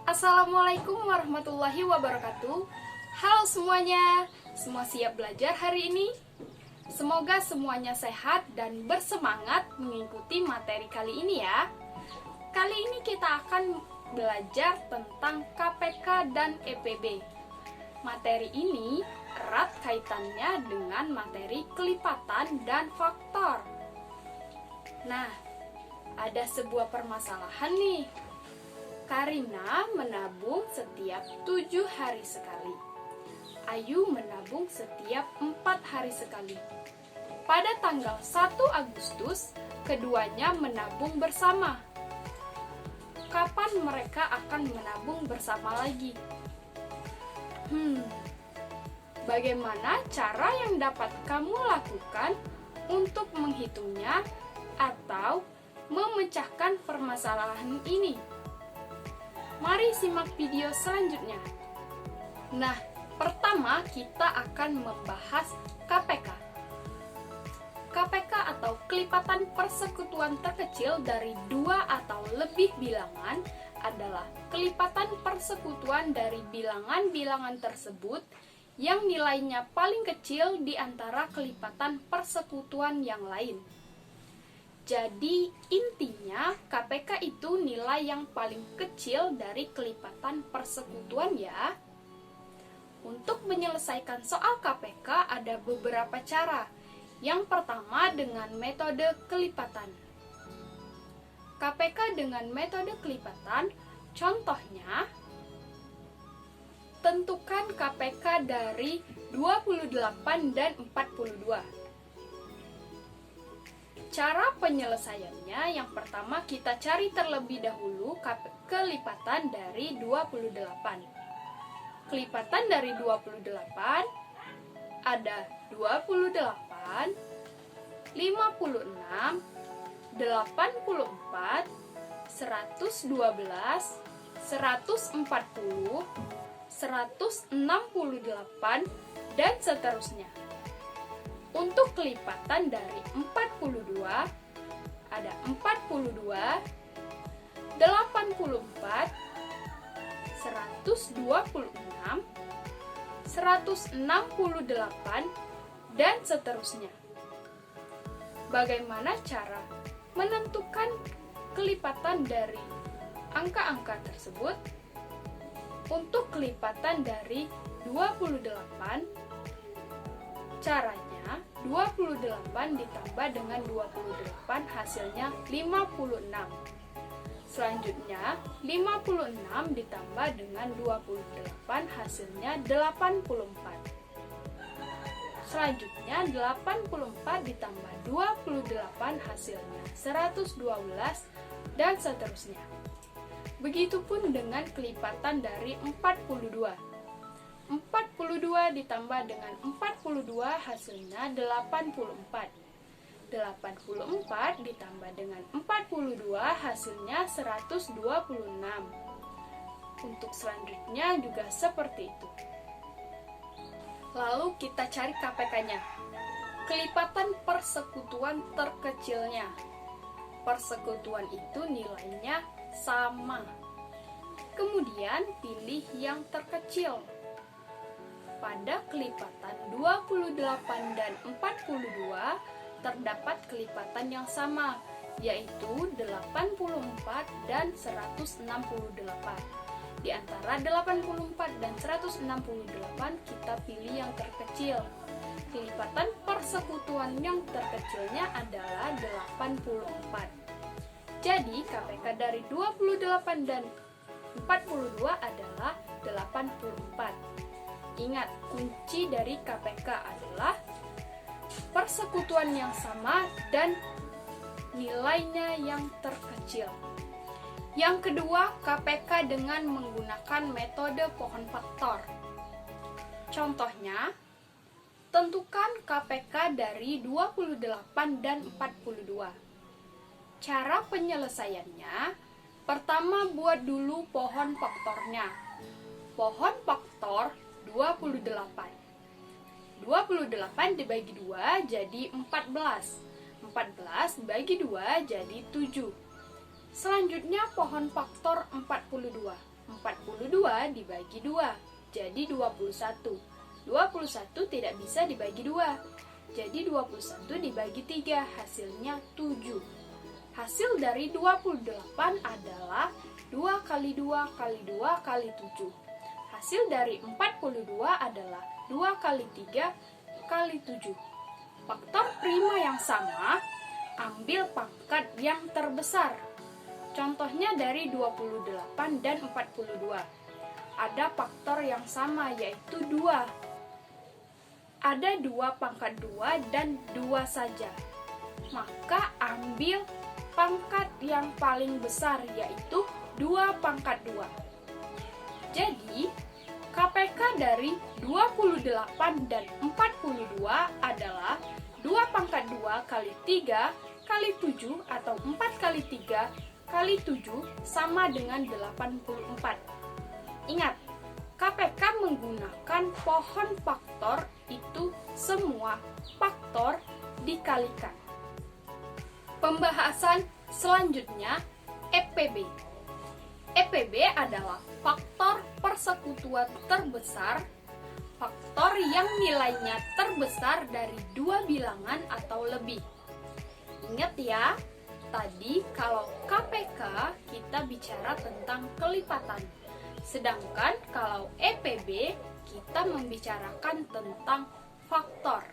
Assalamualaikum warahmatullahi wabarakatuh. Halo semuanya, semua siap belajar hari ini? Semoga semuanya sehat dan bersemangat mengikuti materi kali ini ya. Kali ini kita akan belajar tentang KPK dan EPB. Materi ini erat kaitannya dengan materi kelipatan dan faktor. Nah, ada sebuah permasalahan nih. Karina menabung setiap 7 hari sekali. Ayu menabung setiap 4 hari sekali. Pada tanggal 1 Agustus, keduanya menabung bersama. Kapan mereka akan menabung bersama lagi? Bagaimana cara yang dapat kamu lakukan untuk menghitungnya atau memecahkan permasalahan ini? Mari simak video selanjutnya. Nah, pertama kita akan membahas KPK. KPK atau kelipatan persekutuan terkecil dari 2 atau lebih bilangan adalah kelipatan persekutuan dari bilangan-bilangan tersebut yang nilainya paling kecil di antara kelipatan persekutuan yang lain. Jadi intinya KPK itu nilai yang paling kecil dari kelipatan persekutuan ya. Untuk menyelesaikan soal KPK ada beberapa cara. Yang pertama dengan metode kelipatan. KPK dengan metode kelipatan, contohnya tentukan KPK dari 28 dan 42. Cara penyelesaiannya, yang pertama kita cari terlebih dahulu kelipatan dari 28. Kelipatan dari 28 ada 28, 56, 84, 112, 140, 168, dan seterusnya. Untuk kelipatan dari 42, ada 42, 84, 126, 168, dan seterusnya. Bagaimana cara menentukan kelipatan dari angka-angka tersebut? Untuk kelipatan dari 28, caranya 28 ditambah dengan 28 hasilnya 56. Selanjutnya 56 ditambah dengan 28 hasilnya 84. Selanjutnya 84 ditambah 28 hasilnya 112 dan seterusnya. Begitupun dengan kelipatan dari 42. 42 ditambah dengan 42 hasilnya 84. 84 ditambah dengan 42 hasilnya 126. Untuk selanjutnya juga seperti itu. Lalu kita cari KPK-nya. Kelipatan persekutuan terkecilnya. Persekutuan itu nilainya sama. Kemudian pilih yang terkecil. Pada kelipatan 28 dan 42 terdapat kelipatan yang sama, yaitu 84 dan 168. Di antara 84 dan 168 kita pilih yang terkecil. Kelipatan persekutuan yang terkecilnya adalah 84. Jadi KPK dari 28 dan 42 adalah 84. Ingat, kunci dari KPK adalah persekutuan yang sama dan nilainya yang terkecil. Yang kedua, KPK dengan menggunakan metode pohon faktor. Contohnya, tentukan KPK dari 28 dan 42. Cara penyelesaiannya, pertama buat dulu pohon faktornya. Pohon faktor 28. 28 dibagi 2 jadi 14. 14 dibagi 2 jadi 7. Selanjutnya pohon faktor 42. 42. 42 dibagi 2, jadi 21. 21 tidak bisa dibagi 2, jadi 21 dibagi 3, hasilnya 7. Hasil dari 28 adalah 2 kali 2 kali 2 kali 7. Hasil dari 42 adalah 2 kali 3 kali 7. Faktor prima yang sama, ambil pangkat yang terbesar. Contohnya dari 28 dan 42. Ada faktor yang sama, yaitu 2. Ada 2 pangkat 2 dan 2 saja. Maka ambil pangkat yang paling besar, yaitu 2 pangkat 2. Jadi, KPK dari 28 dan 42 adalah 2 pangkat 2 kali 3 kali 7 atau 4 kali 3 kali 7 sama dengan 84. Ingat, KPK menggunakan pohon faktor, itu semua faktor dikalikan. Pembahasan selanjutnya, EPB. EPB adalah faktor persekutuan terbesar, faktor yang nilainya terbesar dari 2 bilangan atau lebih. Ingat ya, tadi kalau KPK kita bicara tentang kelipatan, sedangkan kalau EPB kita membicarakan tentang faktor.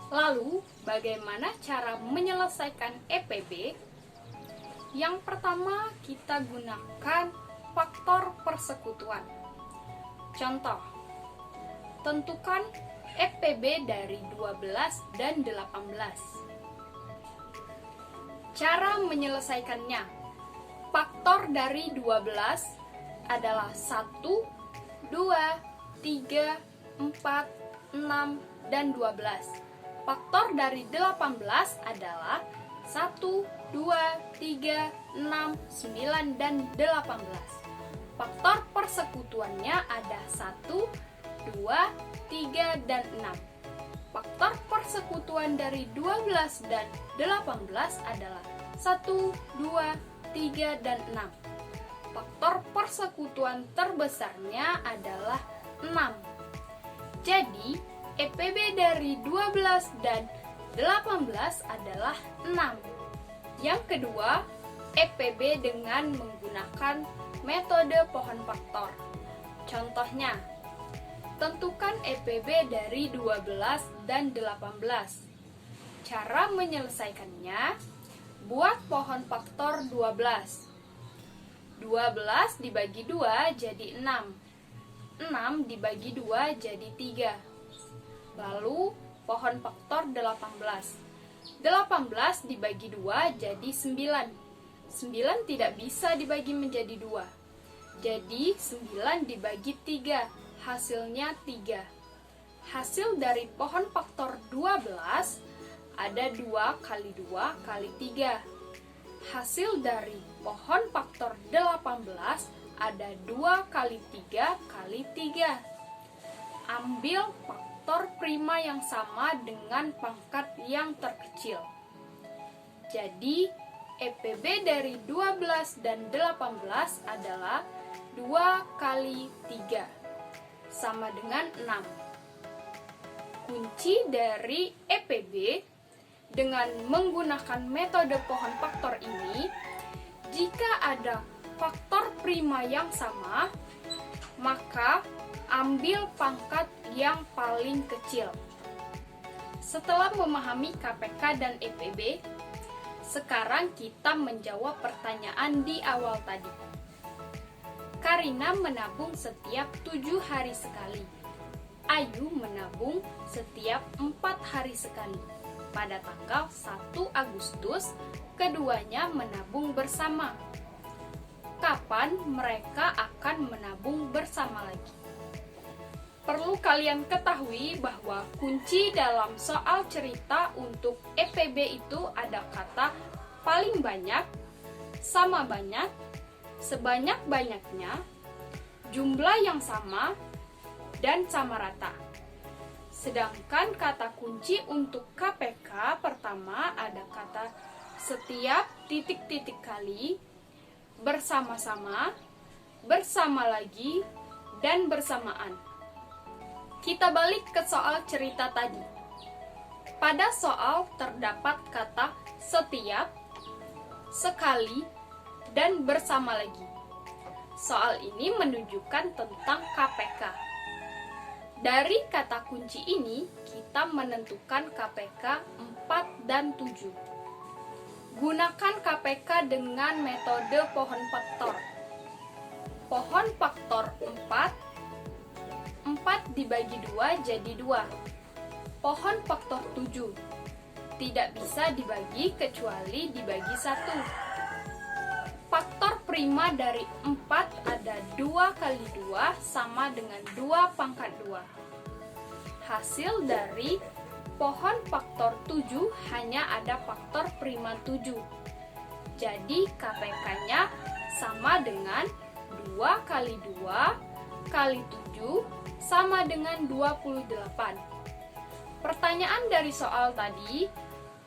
Lalu, bagaimana cara menyelesaikan EPB? Yang pertama, kita gunakan faktor persekutuan. Contoh, tentukan EPB dari 12 dan 18. Cara menyelesaikannya, faktor dari 12 adalah 1, 2, 3, 4, 6, dan 12. Faktor dari 18 adalah 1, 2, 3, 6, 9, dan 18. Faktor persekutuannya ada 1, 2, 3, dan 6. Faktor persekutuan dari 12 dan 18 adalah 1, 2, 3, dan 6. Faktor persekutuan terbesarnya adalah 6. Jadi, EPB dari 12 dan 18 adalah 6. Yang kedua, EPB dengan menggunakan metode pohon faktor. Contohnya, tentukan EPB dari 12 dan 18. Cara menyelesaikannya, buat pohon faktor 12. 12 dibagi 2 jadi 6. 6 dibagi 2 jadi 3. Lalu, pohon faktor 18. 18 dibagi 2 jadi 9. 9 tidak bisa dibagi menjadi 2. Jadi, 9 dibagi 3. Hasilnya 3. Hasil dari pohon faktor 12 ada 2 kali 2 kali 3. Hasil dari pohon faktor 18 ada 2 kali 3 kali 3. Ambil faktor prima yang sama dengan pangkat yang terkecil. Jadi, EPB dari 12 dan 18 adalah 2 kali 3, sama dengan 6. Kunci dari EPB dengan menggunakan metode pohon faktor ini, jika ada faktor prima yang sama, maka ambil pangkat yang paling kecil. Setelah memahami KPK dan EPB, sekarang kita menjawab pertanyaan di awal tadi. Karina menabung setiap 7 hari sekali. Ayu menabung setiap 4 hari sekali. Pada tanggal 1 Agustus, keduanya menabung bersama. Kapan mereka akan menabung bersama lagi? Perlu kalian ketahui bahwa kunci dalam soal cerita untuk EPB itu ada kata paling banyak, sama banyak, sebanyak-banyaknya, jumlah yang sama, dan sama rata. Sedangkan kata kunci untuk KPK pertama ada kata setiap titik-titik kali, bersama-sama, bersama lagi, dan bersamaan. Kita balik ke soal cerita tadi. Pada soal terdapat kata setiap, sekali, dan bersama lagi. Soal ini menunjukkan tentang KPK. Dari kata kunci ini, kita menentukan KPK 4 dan 7. Gunakan KPK dengan metode pohon faktor. Pohon faktor 4 dibagi 2 jadi 2. Pohon faktor 7 tidak bisa dibagi kecuali dibagi 1. Faktor prima dari 4 ada 2 kali 2 sama dengan 2 pangkat 2. Hasil dari pohon faktor 7 hanya ada faktor prima 7. Jadi KPK-nya sama dengan 2 kali 2 kali 7 sama dengan 28. Pertanyaan dari soal tadi,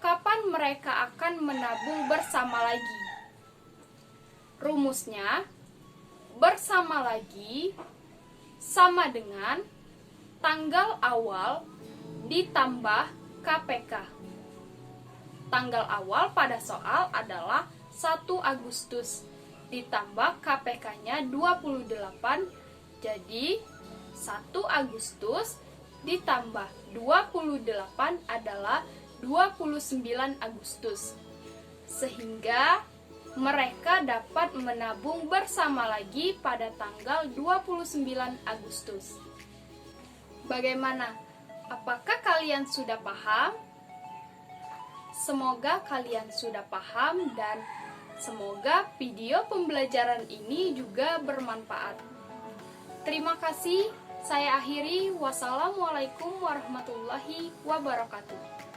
kapan mereka akan menabung bersama lagi? Rumusnya, bersama lagi sama dengan tanggal awal ditambah KPK. Tanggal awal pada soal adalah 1 Agustus ditambah KPK-nya 28, jadi 1 Agustus ditambah 28 adalah 29 Agustus. Sehingga mereka dapat menabung bersama lagi pada tanggal 29 Agustus. Bagaimana? Apakah kalian sudah paham? Semoga kalian sudah paham dan semoga video pembelajaran ini juga bermanfaat. Terima kasih. Saya akhiri. Wassalamualaikum warahmatullahi wabarakatuh.